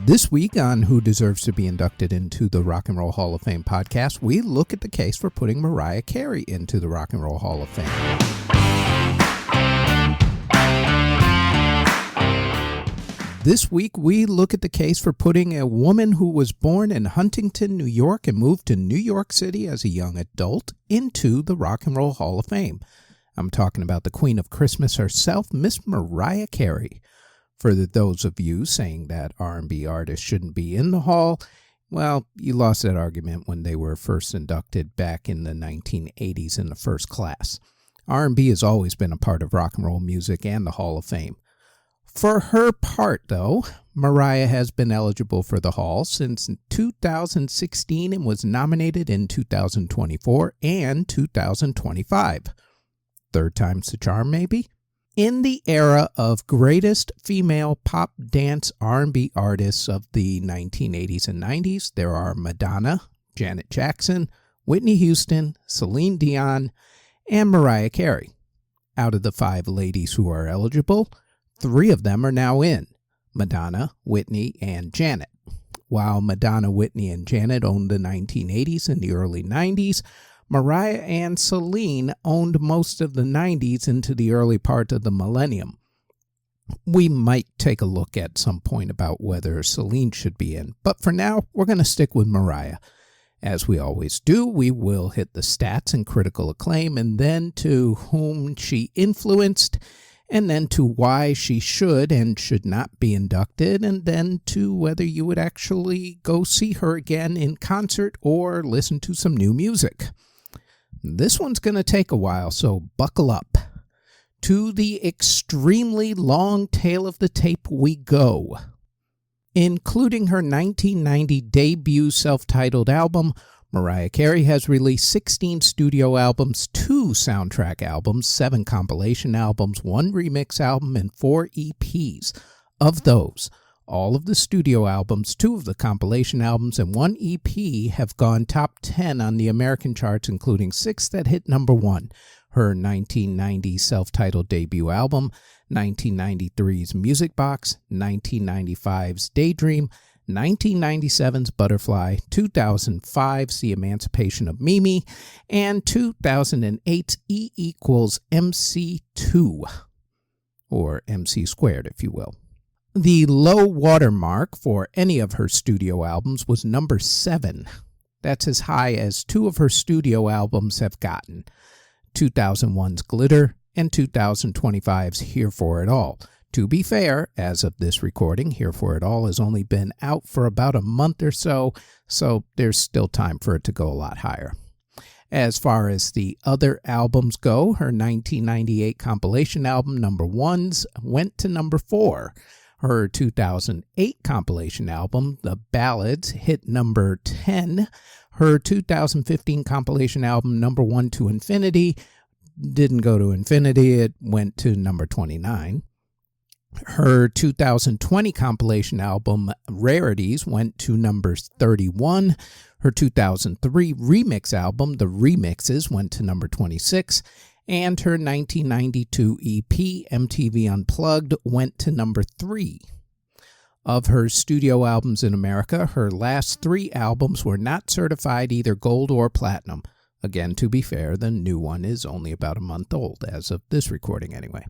This week on Who Deserves to be Inducted into the Rock and Roll Hall of Fame podcast, we look at the case for putting Mariah Carey into the Rock and Roll Hall of Fame. This week, we look at the case for putting a woman who was born in Huntington, New York and moved to New York City as a young adult into the Rock and Roll Hall of Fame. I'm talking about the Queen of Christmas herself, Miss Mariah Carey. For those of you saying that R&B artists shouldn't be in the hall, well, you lost that argument when they were first inducted back in the 1980s in the first class. R&B has always been a part of rock and roll music and the Hall of Fame. For her part, though, Mariah has been eligible for the Hall since 2016 and was nominated in 2024 and 2025. Third time's the charm, maybe? In the era of greatest female pop dance R&B artists of the 1980s and 90s, there are Madonna, Janet Jackson, Whitney Houston, Celine Dion, and Mariah Carey. Out of the 5 ladies who are eligible, 3 of them are now in: Madonna, Whitney, and Janet. While Madonna, Whitney, and Janet owned the 1980s and the early 90s, Mariah and Celine owned most of the 90s into the early part of the millennium. We might take a look at some point about whether Celine should be in, but for now, we're going to stick with Mariah. As we always do, we will hit the stats and critical acclaim, and then to whom she influenced, and then to why she should and should not be inducted, and then to whether you would actually go see her again in concert or listen to some new music. This one's going to take a while, so buckle up. To the extremely long tail of the tape we go. Including her 1990 debut self-titled album, Mariah Carey has released 16 studio albums, 2 soundtrack albums, 7 compilation albums, 1 remix album, and 4 EPs. Of those, all of the studio albums, 2 of the compilation albums, and 1 EP have gone top 10 on the American charts, including 6 that hit number 1. Her 1990 self-titled debut album, 1993's Music Box, 1995's Daydream, 1997's Butterfly, 2005's The Emancipation of Mimi, and 2008's E equals MC2, or MC squared, if you will. The low water mark for any of her studio albums was number 7. That's as high as 2 of her studio albums have gotten: 2001's Glitter and 2025's Here For It All. To be fair, as of this recording, Here For It All has only been out for about a month or so there's still time for it to go a lot higher. As far as the other albums go, her 1998 compilation album, Number Ones, went to number 4. Her 2008 compilation album, The Ballads, hit number 10. Her 2015 compilation album, Number 1 to Infinity, didn't go to infinity, it went to number 29. Her 2020 compilation album, Rarities, went to number 31. Her 2003 remix album, The Remixes, went to number 26. And her 1992 EP, MTV Unplugged, went to number 3. Of her studio albums in America, her last 3 albums were not certified either gold or platinum. Again, to be fair, the new one is only about a month old, as of this recording anyway.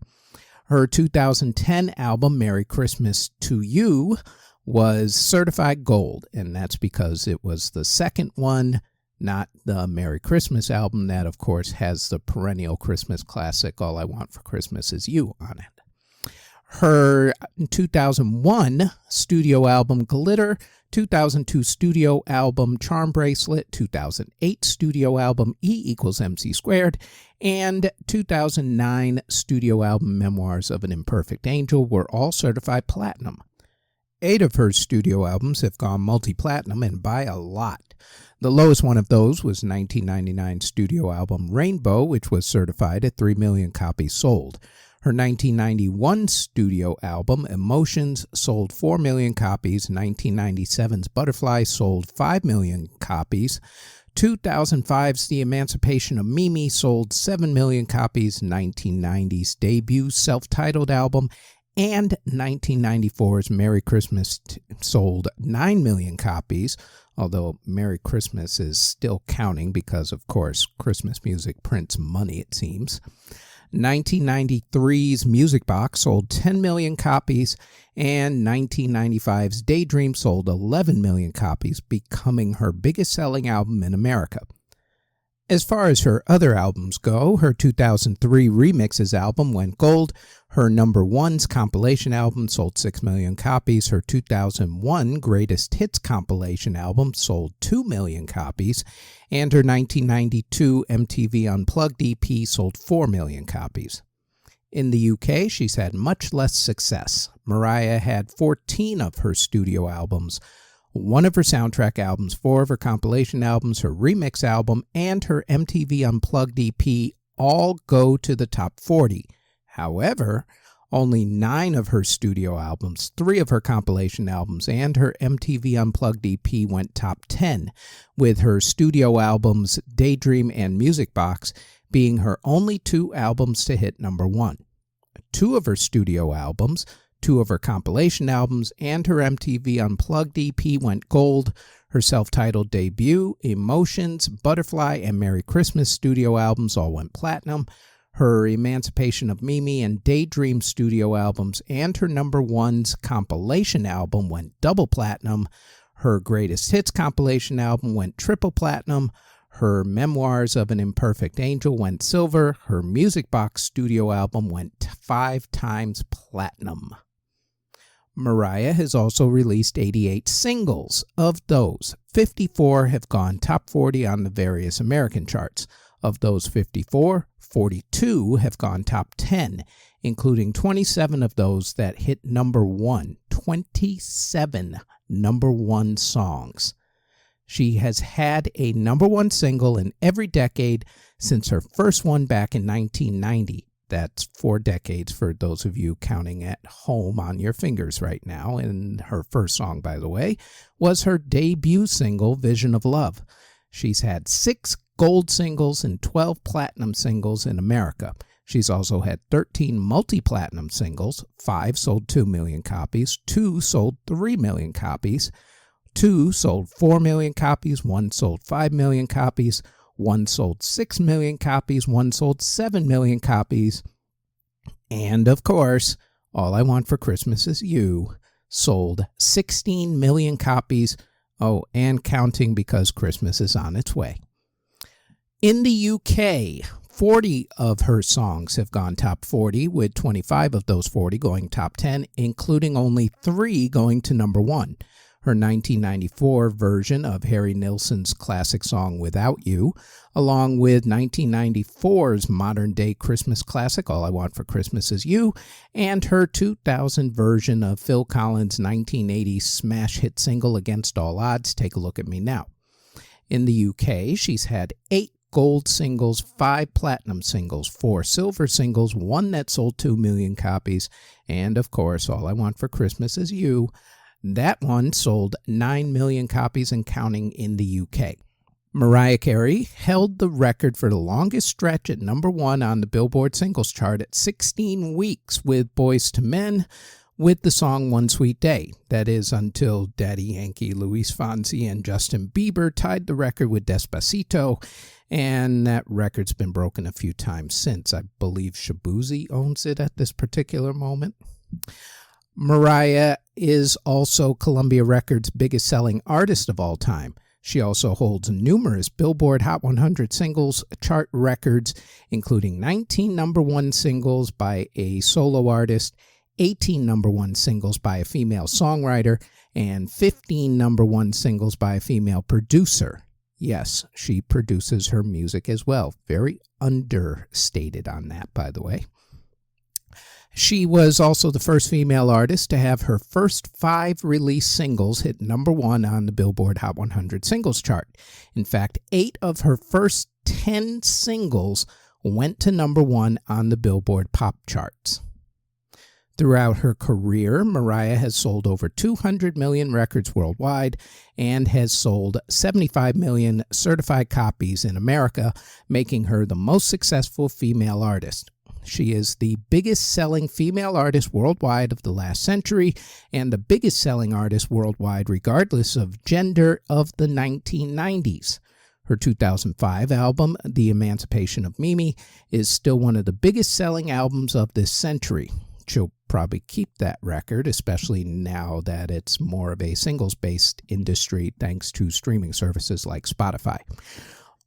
Her 2010 album, Merry Christmas to You, was certified gold, and that's because it was the second one, not the Merry Christmas album that, of course, has the perennial Christmas classic, All I Want for Christmas Is You, on it. Her 2001 studio album, Glitter, 2002 studio album, Charm Bracelet, 2008 studio album, E equals MC squared, and 2009 studio album, Memoirs of an Imperfect Angel, were all certified platinum. 8 of her studio albums have gone multi-platinum, and by a lot. The lowest one of those was 1999 studio album Rainbow, which was certified at 3 million copies sold. Her 1991 studio album Emotions sold 4 million copies. 1997's Butterfly sold 5 million copies. 2005's The Emancipation of Mimi sold 7 million copies. 1990's debut self-titled album And 1994's Merry Christmas sold 9 million copies, although Merry Christmas is still counting because, of course, Christmas music prints money, it seems. 1993's Music Box sold 10 million copies, and 1995's Daydream sold 11 million copies, becoming her biggest-selling album in America. As far as her other albums go, her 2003 Remixes album went gold, her number one's compilation album sold 6 million copies, her 2001 Greatest Hits compilation album sold 2 million copies, and her 1992 MTV Unplugged EP sold 4 million copies. In the UK, she's had much less success. Mariah had 14 of her studio albums, 1 of her soundtrack albums, 4 of her compilation albums, her remix album, and her MTV Unplugged EP all go to the top 40. However, only 9 of her studio albums, 3 of her compilation albums, and her MTV Unplugged EP went top 10, with her studio albums Daydream and Music Box being her only 2 albums to hit number 1. 2 of her studio albums, 2 of her compilation albums, and her MTV Unplugged EP went gold. Her self-titled debut, Emotions, Butterfly, and Merry Christmas studio albums all went platinum. Her Emancipation of Mimi and Daydream studio albums and her number one's compilation album went double platinum. Her Greatest Hits compilation album went triple platinum. Her Memoirs of an Imperfect Angel went silver. Her Music Box studio album went 5 times platinum. Mariah has also released 88 singles. Of those, 54 have gone top 40 on the various American charts. Of those 54, 42 have gone top 10, including 27 of those that hit number 1. 27 number 1 songs. She has had a number 1 single in every decade since her first one back in 1990. That's 4 decades for those of you counting at home on your fingers right now. And her first song, by the way, was her debut single, Vision of Love. She's had 6 gold singles and 12 platinum singles in America. She's also had 13 multi-platinum singles. 5 sold 2 million copies, 2 sold 3 million copies, 2 sold 4 million copies, 1 sold 5 million copies, 1 sold 6 million copies, 1 sold 7 million copies, and of course, All I Want for Christmas Is You sold 16 million copies, and counting because Christmas is on its way. In the UK, 40 of her songs have gone top 40, with 25 of those 40 going top 10, including only 3 going to number 1. Her 1994 version of Harry Nilsson's classic song Without You, along with 1994's modern-day Christmas classic All I Want for Christmas Is You, and her 2000 version of Phil Collins' 1980 smash hit single Against All Odds, Take a Look at Me Now. In the UK, she's had 8 gold singles, 5 platinum singles, 4 silver singles, 1 that sold 2 million copies, and of course, All I Want for Christmas Is You. That one sold 9 million copies and counting in the UK. Mariah Carey held the record for the longest stretch at number 1 on the Billboard Singles Chart at 16 weeks with Boyz II Men with the song One Sweet Day. That is until Daddy Yankee, Luis Fonsi, and Justin Bieber tied the record with Despacito, and that record's been broken a few times since. I believe Shabuzi owns it at this particular moment. Mariah is also Columbia Records' biggest selling artist of all time. She also holds numerous Billboard Hot 100 singles chart records, including 19 number 1 singles by a solo artist, 18 number 1 singles by a female songwriter, and 15 number 1 singles by a female producer. Yes, she produces her music as well. Very understated on that, by the way. She was also the first female artist to have her first 5 released singles hit number 1 on the Billboard Hot 100 singles chart. In fact, 8 of her first 10 singles went to number 1 on the Billboard pop charts. Throughout her career, Mariah has sold over 200 million records worldwide and has sold 75 million certified copies in America, making her the most successful female artist. She is the biggest selling female artist worldwide of the last century and the biggest selling artist worldwide regardless of gender of the 1990s. Her 2005 album, The Emancipation of Mimi, is still one of the biggest selling albums of this century. She'll probably keep that record, especially now that it's more of a singles-based industry thanks to streaming services like Spotify.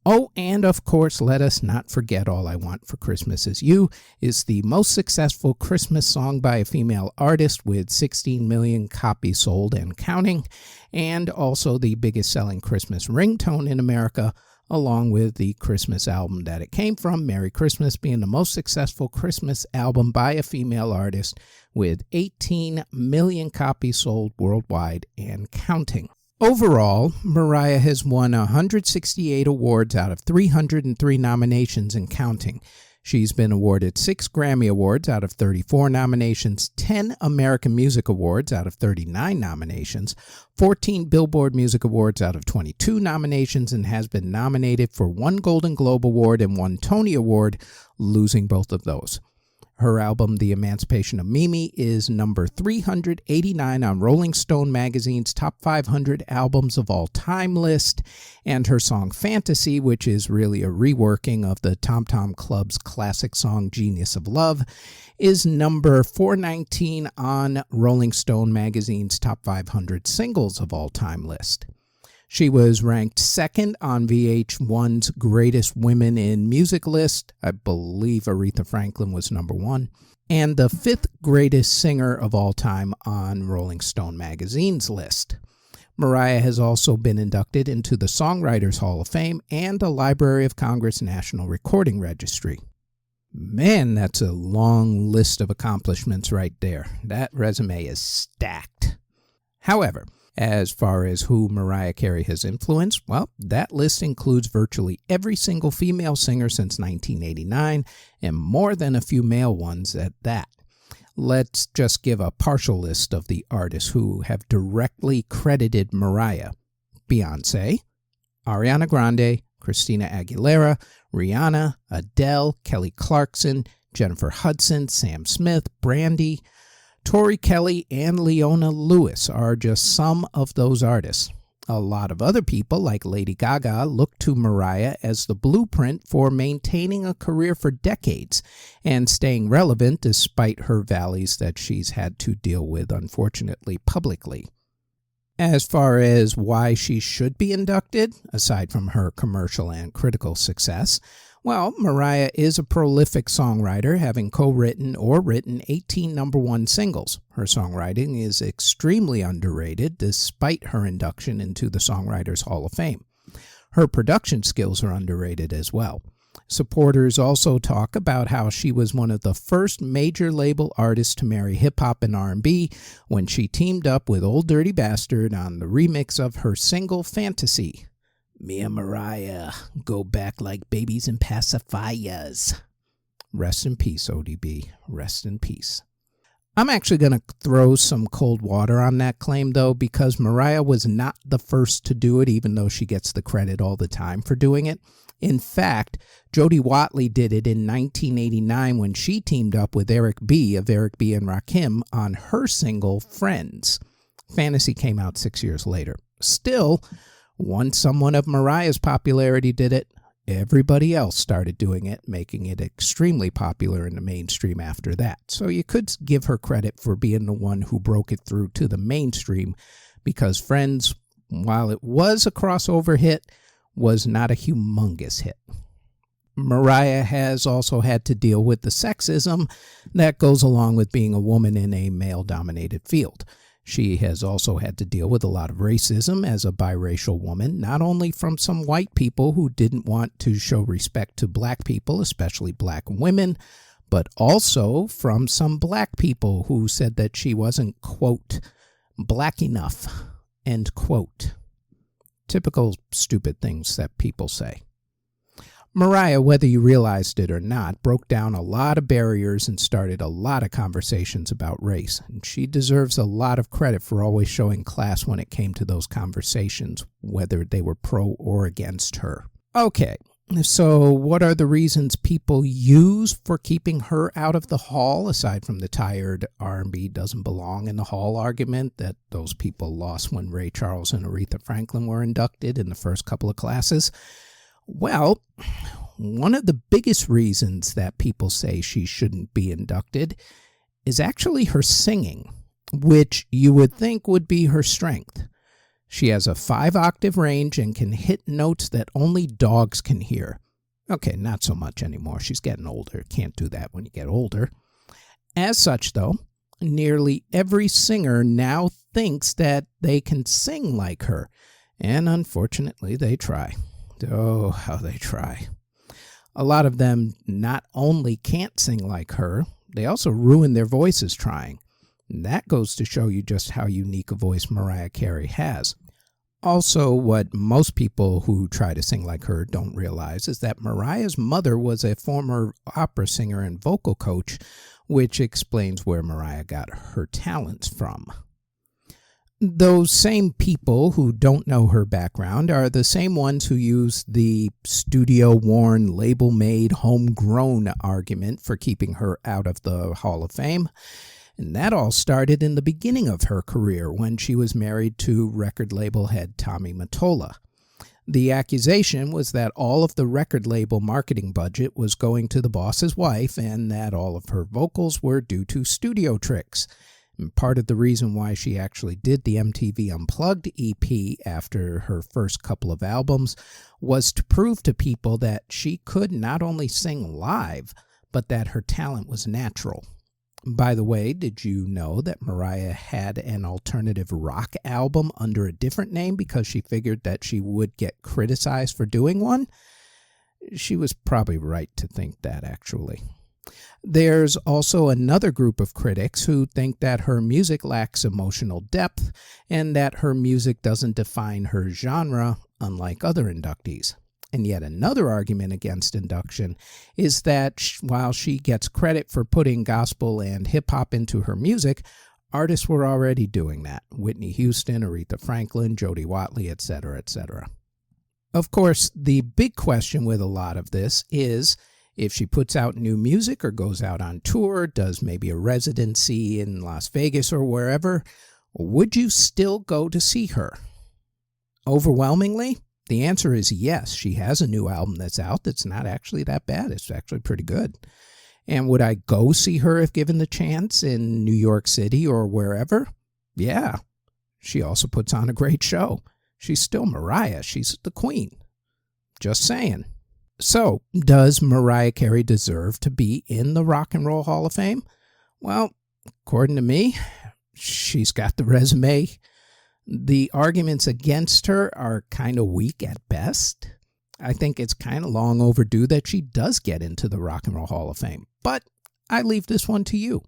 Oh, and of course, let us not forget All I Want for Christmas Is You is the most successful Christmas song by a female artist with 16 million copies sold and counting, and also the biggest selling Christmas ringtone in America, along with the Christmas album that it came from, Merry Christmas, being the most successful Christmas album by a female artist with 18 million copies sold worldwide and counting. Overall, Mariah has won 168 awards out of 303 nominations and counting. She's been awarded 6 Grammy Awards out of 34 nominations, 10 American Music Awards out of 39 nominations, 14 Billboard Music Awards out of 22 nominations, and has been nominated for 1 Golden Globe Award and 1 Tony Award, losing both of those. Her album, The Emancipation of Mimi, is number 389 on Rolling Stone magazine's Top 500 Albums of All Time list, and her song Fantasy, which is really a reworking of the Tom Tom Club's classic song Genius of Love, is number 419 on Rolling Stone magazine's Top 500 Singles of All Time list. She was ranked second on VH1's Greatest Women in Music list. I believe Aretha Franklin was number 1. And the 5th greatest singer of all time on Rolling Stone magazine's list. Mariah has also been inducted into the Songwriters Hall of Fame and the Library of Congress National Recording Registry. Man, that's a long list of accomplishments right there. That resume is stacked. However, as far as who Mariah Carey has influenced, well, that list includes virtually every single female singer since 1989, and more than a few male ones at that. Let's just give a partial list of the artists who have directly credited Mariah. Beyoncé, Ariana Grande, Christina Aguilera, Rihanna, Adele, Kelly Clarkson, Jennifer Hudson, Sam Smith, Brandy, Tori Kelly, and Leona Lewis are just some of those artists. A lot of other people, like Lady Gaga, look to Mariah as the blueprint for maintaining a career for decades and staying relevant despite her valleys that she's had to deal with, unfortunately, publicly. As far as why she should be inducted, aside from her commercial and critical success, well, Mariah is a prolific songwriter, having co-written or written 18 number 1 singles. Her songwriting is extremely underrated despite her induction into the Songwriters Hall of Fame. Her production skills are underrated as well. Supporters also talk about how she was one of the first major label artists to marry hip-hop and R&B when she teamed up with Old Dirty Bastard on the remix of her single Fantasy. Me and Mariah go back like babies and pacifiers. Rest in peace, ODB. Rest in peace. I'm actually going to throw some cold water on that claim, though, because Mariah was not the first to do it, even though she gets the credit all the time for doing it. In fact, Jody Watley did it in 1989 when she teamed up with Eric B. of Eric B. and Rakim on her single Friends. Fantasy came out 6 years later. Still, once someone of Mariah's popularity did it, everybody else started doing it, making it extremely popular in the mainstream after that. So you could give her credit for being the one who broke it through to the mainstream, because Friends, while it was a crossover hit, was not a humongous hit. Mariah has also had to deal with the sexism that goes along with being a woman in a male-dominated field. She has also had to deal with a lot of racism as a biracial woman, not only from some white people who didn't want to show respect to black people, especially black women, but also from some black people who said that she wasn't, quote, black enough, end quote. Typical stupid things that people say. Mariah, whether you realized it or not, broke down a lot of barriers and started a lot of conversations about race. And she deserves a lot of credit for always showing class when it came to those conversations, whether they were pro or against her. Okay, So what are the reasons people use for keeping her out of the hall, aside from the tired R&B doesn't belong in the hall argument that those people lost when Ray Charles and Aretha Franklin were inducted in the first couple of classes? Well, one of the biggest reasons that people say she shouldn't be inducted is actually her singing, which you would think would be her strength. She has a 5-octave range and can hit notes that only dogs can hear. Okay, not so much anymore. She's getting older. Can't do that when you get older. As such, though, nearly every singer now thinks that they can sing like her. And unfortunately, they try. Oh, how they try. A lot of them not only can't sing like her, they also ruin their voices trying. And that goes to show you just how unique a voice Mariah Carey has. Also, what most people who try to sing like her don't realize is that Mariah's mother was a former opera singer and vocal coach, which explains where Mariah got her talents from. Those same people who don't know her background are the same ones who use the studio-worn, label-made, homegrown argument for keeping her out of the Hall of Fame. And that all started in the beginning of her career when she was married to record label head Tommy Mottola. The accusation was that all of the record label marketing budget was going to the boss's wife and that all of her vocals were due to studio tricks. And part of the reason why she actually did the MTV Unplugged EP after her first couple of albums was to prove to people that she could not only sing live, but that her talent was natural. By the way, did you know that Mariah had an alternative rock album under a different name because she figured that she would get criticized for doing one? She was probably right to think that, actually. There's also another group of critics who think that her music lacks emotional depth and that her music doesn't define her genre, unlike other inductees. And yet another argument against induction is that while she gets credit for putting gospel and hip-hop into her music, artists were already doing that. Whitney Houston, Aretha Franklin, Jody Watley, etc., etc. Of course, the big question with a lot of this is if she puts out new music or goes out on tour, does maybe a residency in Las Vegas or wherever, would you still go to see her? Overwhelmingly, the answer is yes. She has a new album that's out that's not actually that bad. It's actually pretty good. And would I go see her if given the chance in New York City or wherever? Yeah. She also puts on a great show. She's still Mariah. She's the queen. Just saying. So, does Mariah Carey deserve to be in the Rock and Roll Hall of Fame? Well, according to me, she's got the resume. The arguments against her are kind of weak at best. I think it's kind of long overdue that she does get into the Rock and Roll Hall of Fame. But I leave this one to you.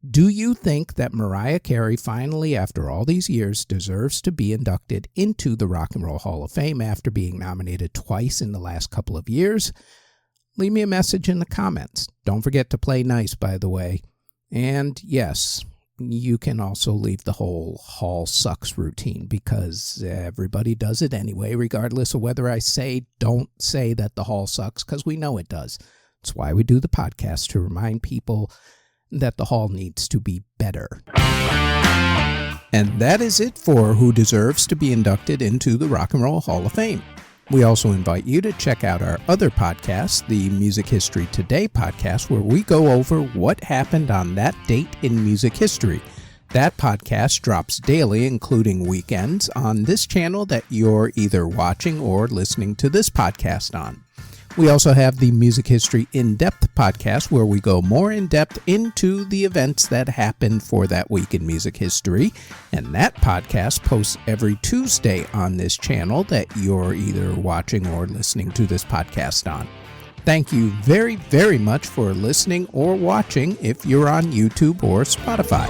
Do you think that Mariah Carey finally, after all these years, deserves to be inducted into the Rock and Roll Hall of Fame after being nominated twice in the last couple of years? Leave me a message in the comments. Don't forget to play nice, by the way. And yes, you can also leave the whole hall sucks routine because everybody does it anyway, regardless of whether I say don't say that the hall sucks, because we know it does. That's why we do the podcast, to remind people that the hall needs to be better. And that is it for who deserves to be inducted into the Rock and Roll Hall of Fame. We also invite you to check out our other podcast, the Music History Today podcast, where we go over what happened on that date in music history. That podcast drops daily, including weekends, on this channel that you're either watching or listening to this podcast on. We also have the Music History In-Depth podcast, where we go more in-depth into the events that happened for that week in music history. And that podcast posts every Tuesday on this channel that you're either watching or listening to this podcast on. Thank you very, very much for listening or watching if you're on YouTube or Spotify.